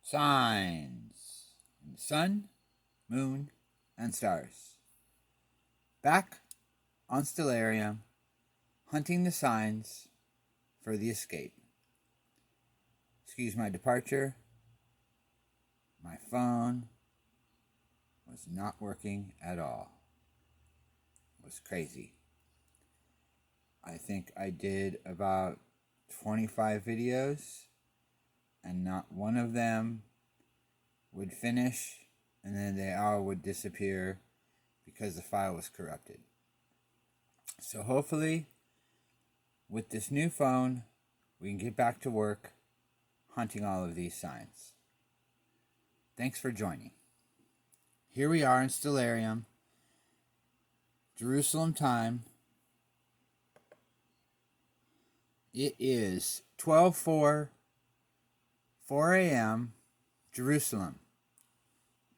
Signs. Sun, moon, and stars. Back on Stellarium, hunting the signs for the escape. Excuse my departure. My phone was not working at all. It was crazy. I think I did about 25 videos, and not one of them would finish, and then they all would disappear because the file was corrupted. So hopefully, with this new phone, we can get back to work hunting all of these signs. Thanks for joining. Here we are in Stellarium, Jerusalem time. It is 12:04, 4 a.m., Jerusalem.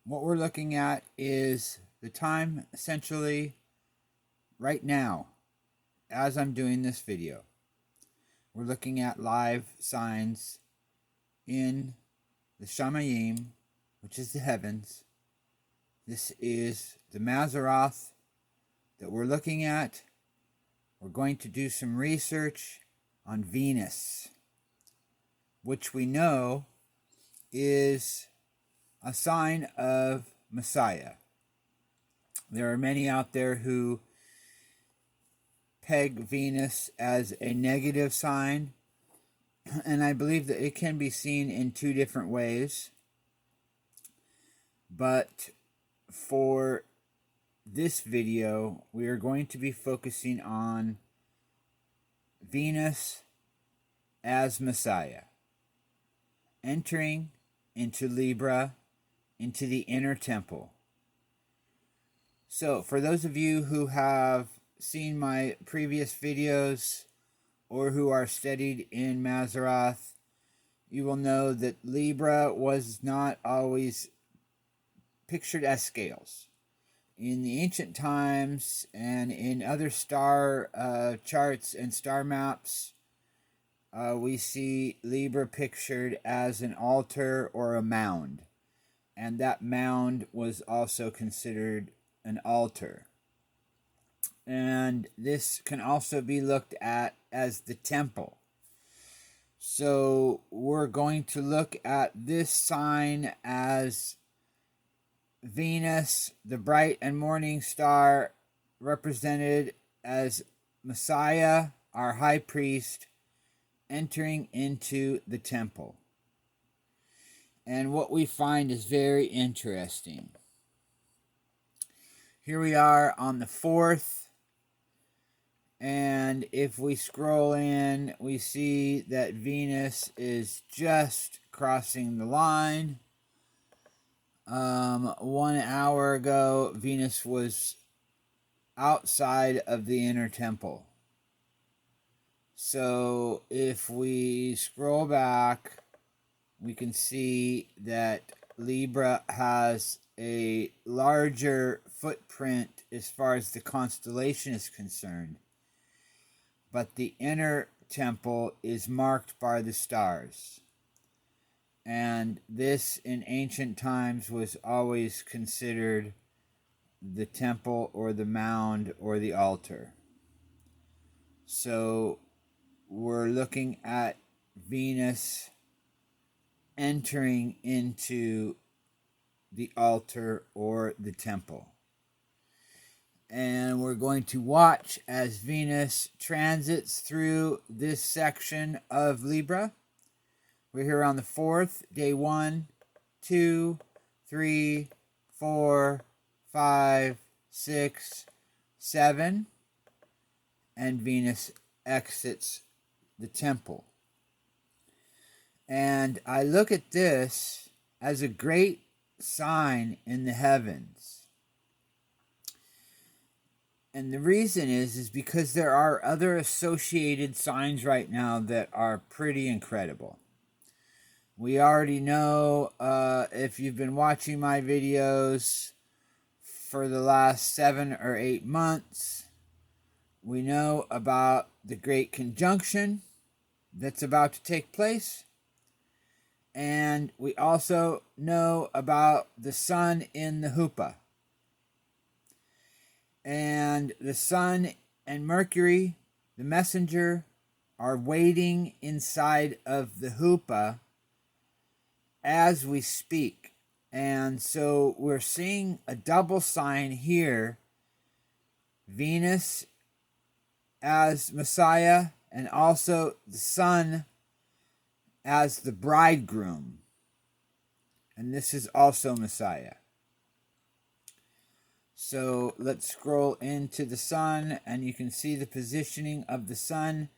What we're looking at is the time essentially right now as I'm doing this video. We're looking at live signs in the Shamayim, which is the heavens. This is the Mazaroth that we're looking at. We're going to do some research on Venus, which we know is a sign of Messiah. There are many out there who peg Venus as a negative sign, and I believe that it can be seen in two different ways. But for this video, we are going to be focusing on Venus as Messiah, entering into Libra, into the inner temple. So, for those of you who have seen my previous videos or who are studied in Mazaroth, you will know that Libra was not always pictured as scales. In the ancient times and in other star charts and star maps, we see Libra pictured as an altar or a mound. And that mound was also considered an altar. And this can also be looked at as the temple. So we're going to look at this sign as Venus, the bright and morning star, represented as Messiah, our high priest, entering into the temple. And what we find is very interesting. Here we are on the 4th, and if we scroll in, we see that Venus is just crossing the line. 1 hour ago, Venus was outside of the inner temple. So if we scroll back, we can see that Libra has a larger footprint as far as the constellation is concerned. But the inner temple is marked by the stars. And this in ancient times was always considered the temple or the mound or the altar. So we're looking at Venus entering into the altar or the temple. And we're going to watch as Venus transits through this section of Libra. We're here on the 4th, day 1, 2, 3, 4, 5, 6, 7, and Venus exits the temple. And I look at this as a great sign in the heavens. And the reason is because there are other associated signs right now that are pretty incredible. We already know, if you've been watching my videos for the last 7 or 8 months, we know about the Great Conjunction that's about to take place. And And we also know about the sun in the Hupa. And the sun and Mercury, the messenger, are waiting inside of the Hupa as we speak. And so we're seeing a double sign here. Venus as Messiah, and also the sun as the bridegroom. And this is also Messiah. So let's scroll into the sun, and you can see the positioning of the sun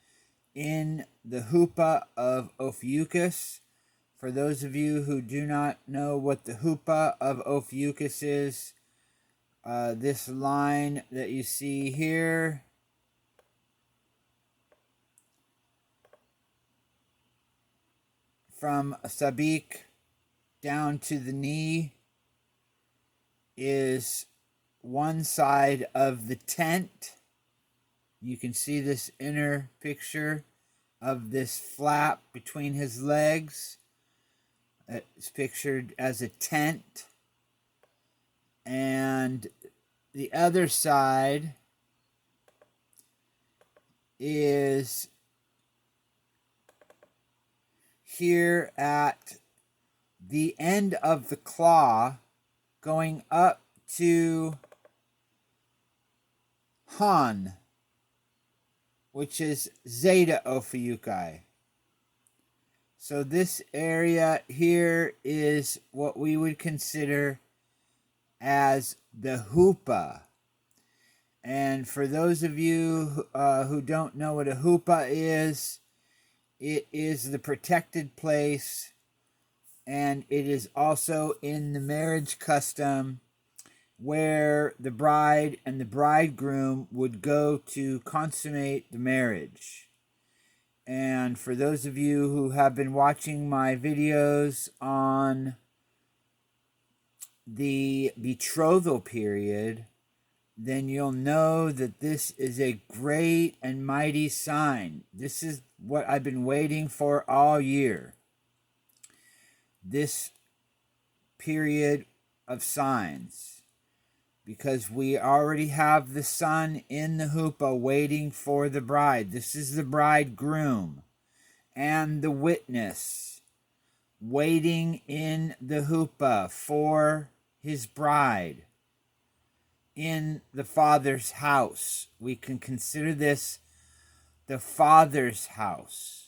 in the Hupa of Ophiuchus. For those of you who do not know what the Hupa of Ophiuchus is, this line that you see here from Sabik down to the knee is one side of the tent. You can see this inner picture of this flap between his legs. It's pictured as a tent. And the other side is here at the end of the claw, going up to Han, which is Zeta Ophiuchi. So this area here is what we would consider as the Hupa. And for those of you who don't know what a Hupa is, it is the protected place, and it is also in the marriage custom where the bride and the bridegroom would go to consummate the marriage. And for those of you who have been watching my videos on the betrothal period, then you'll know that this is a great and mighty sign. This is what I've been waiting for all year. This period of signs. Because we already have the sun in the Hupa waiting for the bride. This is the bridegroom and the witness waiting in the Hupa for his bride in the Father's house. We can consider this the Father's house.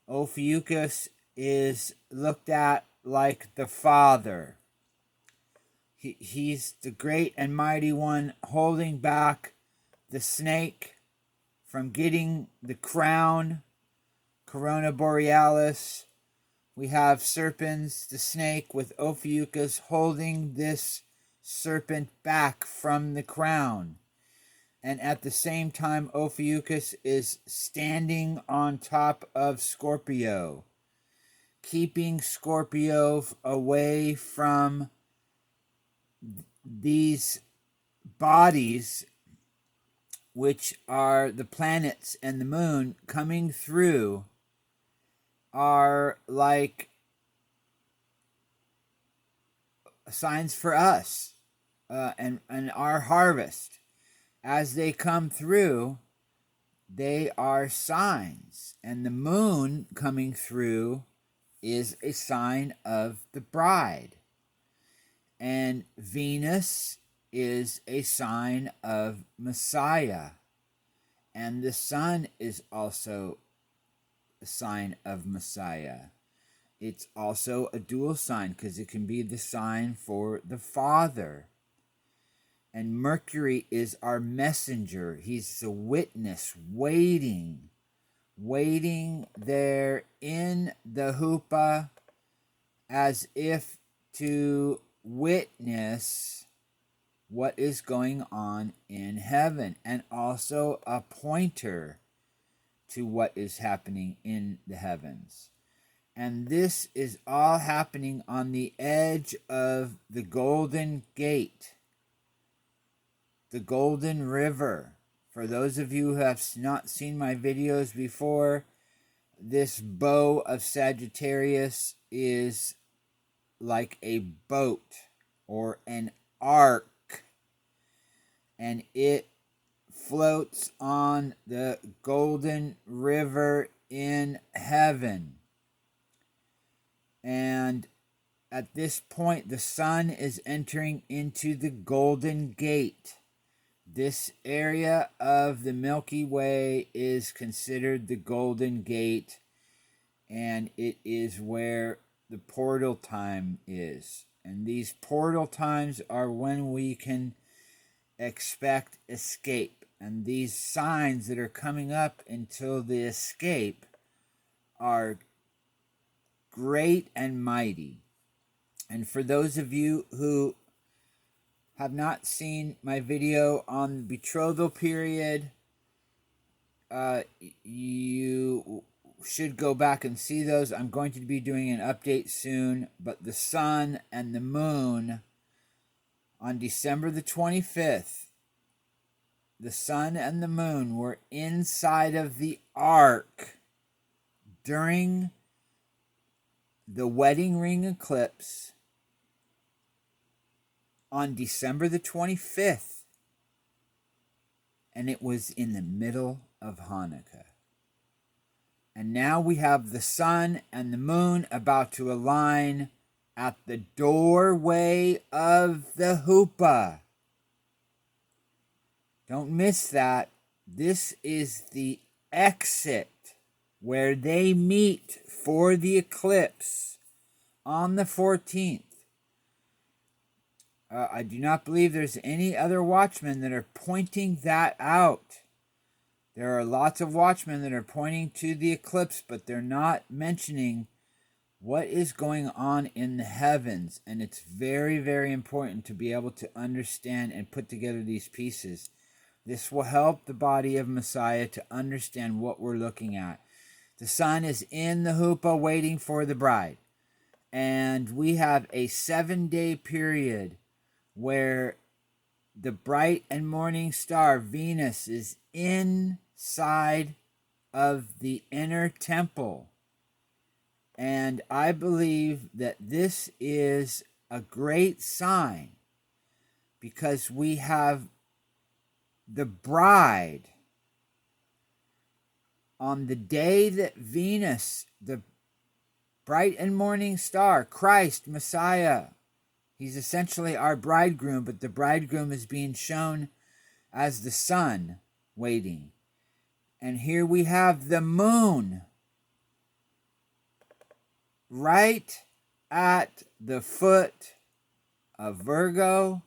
Ophiuchus is looked at like the Father. He's the great and mighty one holding back the snake from getting the crown, Corona Borealis. We have Serpens, the snake, with Ophiuchus holding this serpent back from the crown. And at the same time, Ophiuchus is standing on top of Scorpio, keeping Scorpio away from these bodies, which are the planets and the moon coming through, are like signs for us and our harvest. As they come through, they are signs. And the moon coming through is a sign of the bride. And Venus is a sign of Messiah. And the sun is also a sign of Messiah. It's also a dual sign because it can be the sign for the Father. And Mercury is our messenger. He's the witness waiting there in the Hupa as if to witness what is going on in heaven, and also a pointer to what is happening in the heavens. And this is all happening on the edge of the Golden Gate, the Golden River. For those of you who have not seen my videos before, this bow of Sagittarius is like a boat or an ark, and it floats on the golden river in heaven. And at this point, the sun is entering into the Golden Gate. This area of the Milky Way is considered the Golden Gate, and it is where the portal time is. And these portal times are when we can expect escape. And these signs that are coming up until the escape are great and mighty. And for those of you who have not seen my video on the betrothal period, you should go back and see those. I'm going to be doing an update soon, but the sun and the moon on December the 25th, the sun and the moon were inside of the ark during the wedding ring eclipse on December the 25th, and it was in the middle of Hanukkah. And now we have the sun and the moon about to align at the doorway of the Huppah. Don't miss that. This is the exit where they meet for the eclipse on the 14th. I do not believe there's any other watchmen that are pointing that out. There are lots of watchmen that are pointing to the eclipse, but they're not mentioning what is going on in the heavens. And it's very, very important to be able to understand and put together these pieces. This will help the body of Messiah to understand what we're looking at. The sun is in the Huppah waiting for the bride. And we have a 7-day period where the bright and morning star, Venus, is inside of the inner temple. And I believe that this is a great sign because we have the bride on the day that Venus, the bright and morning star, Christ, Messiah, he's essentially our bridegroom, but the bridegroom is being shown as the sun waiting. And here we have the moon right at the foot of Virgo,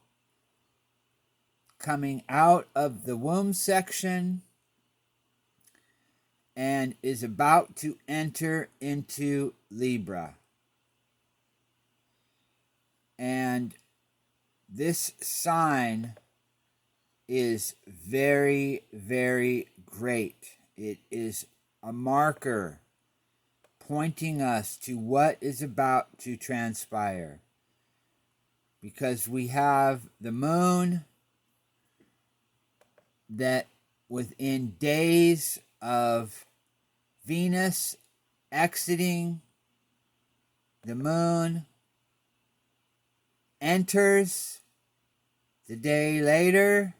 coming out of the womb section, and is about to enter into Libra. And this sign is very, very great. It is a marker pointing us to what is about to transpire. Because we have the moon that within days of Venus exiting, the moon enters the day later,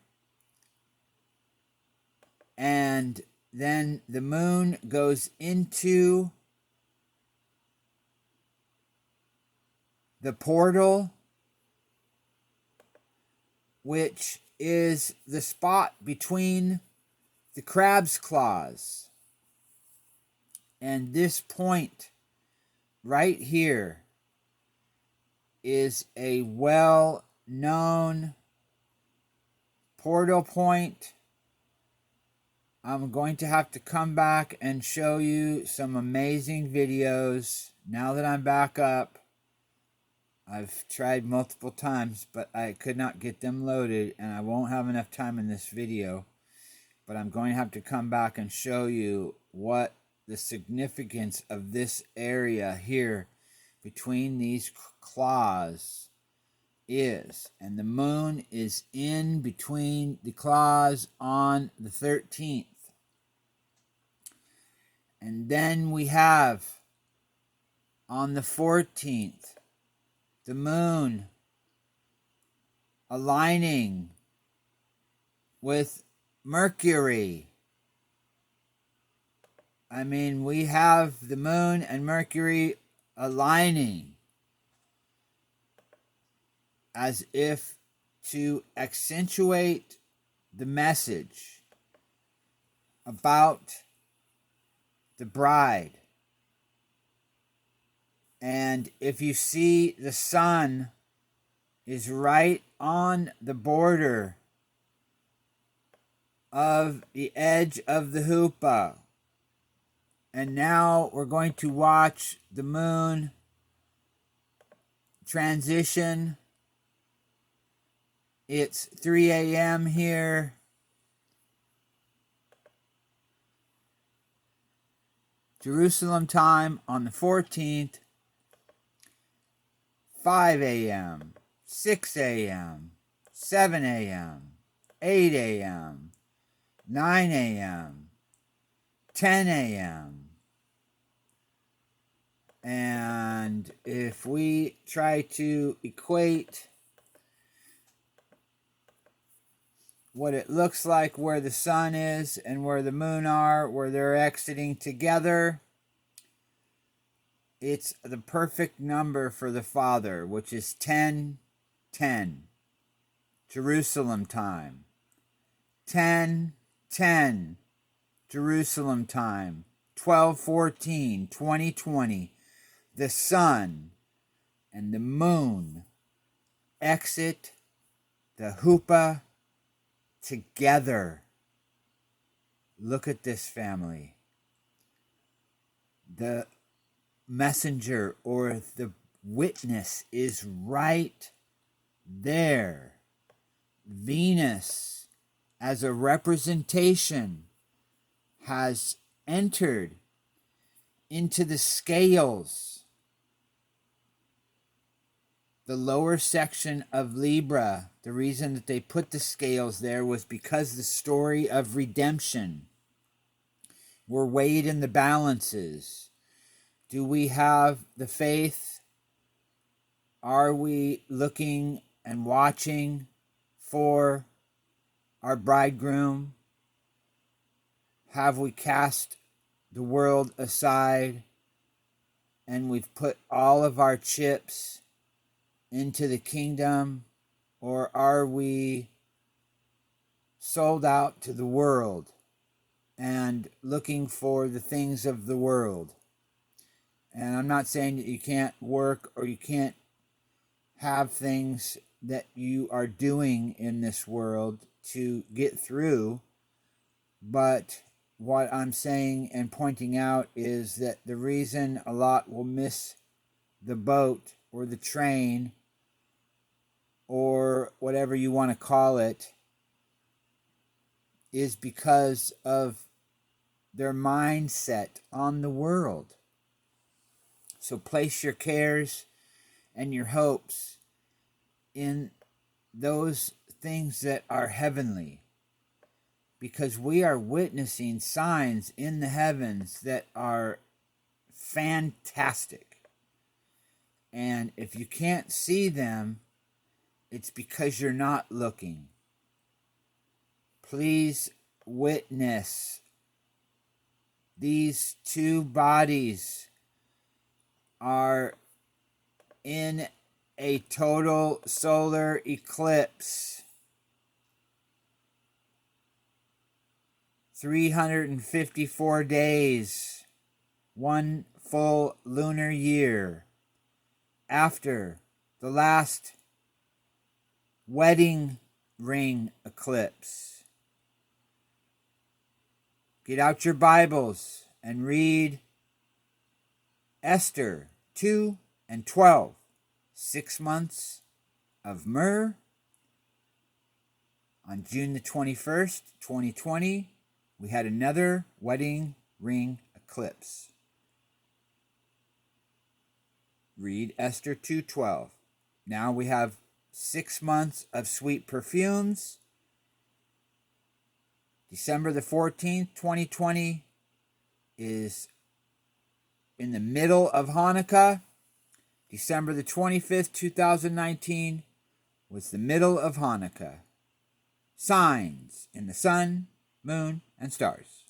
and then the moon goes into the portal, which is the spot between the crab's claws. And this point right here is a well-known portal point. I'm going to have to come back and show you some amazing videos now that I'm back up. I've tried multiple times, but I could not get them loaded, and I won't have enough time in this video. But I'm going to have to come back and show you what the significance of this area here between these claws is. And the moon is in between the claws on the 13th. And then we have on the 14th, the moon aligning with Mercury. I mean, we have the moon and Mercury aligning as if to accentuate the message about the bride. And if you see, the sun is right on the border of the edge of the chuppah. And now we're going to watch the moon transition. It's 3 a.m. here. Jerusalem time on the 14th. 5 a.m., 6 a.m., 7 a.m., 8 a.m., 9 a.m., 10 a.m. And if we try to equate what it looks like where the sun is and where the moon are, where they're exiting together, it's the perfect number for the Father, which is 10:10, Jerusalem time. 10:10, Jerusalem time. 12:14, 2020. The sun and the moon exit the chuppah together. Look at this, family. The messenger or the witness is right there. Venus, as a representation, has entered into the scales, the lower section of Libra. The reason that they put the scales there was because the story of redemption were weighed in the balances. Do we have the faith? Are we looking and watching for our bridegroom? Have we cast the world aside and we've put all of our chips into the kingdom? Or are we sold out to the world and looking for the things of the world? And I'm not saying that you can't work or you can't have things that you are doing in this world to get through. But what I'm saying and pointing out is that the reason a lot will miss the boat or the train or whatever you want to call it is because of their mindset on the world. So place your cares and your hopes in those things that are heavenly, because we are witnessing signs in the heavens that are fantastic. And if you can't see them, it's because you're not looking. Please witness. These two bodies are in a total solar eclipse. 354 days, one full lunar year after the last wedding ring eclipse. Get out your Bibles and read Esther 2 and 12. 6 months of myrrh. On June the 21st, 2020, we had another wedding ring eclipse. Read Esther 2:12. Now we have 6 months of sweet perfumes. December the 14th, 2020 is in the middle of Hanukkah. December the 25th, 2019 was the middle of Hanukkah. Signs in the sun, moon, and stars.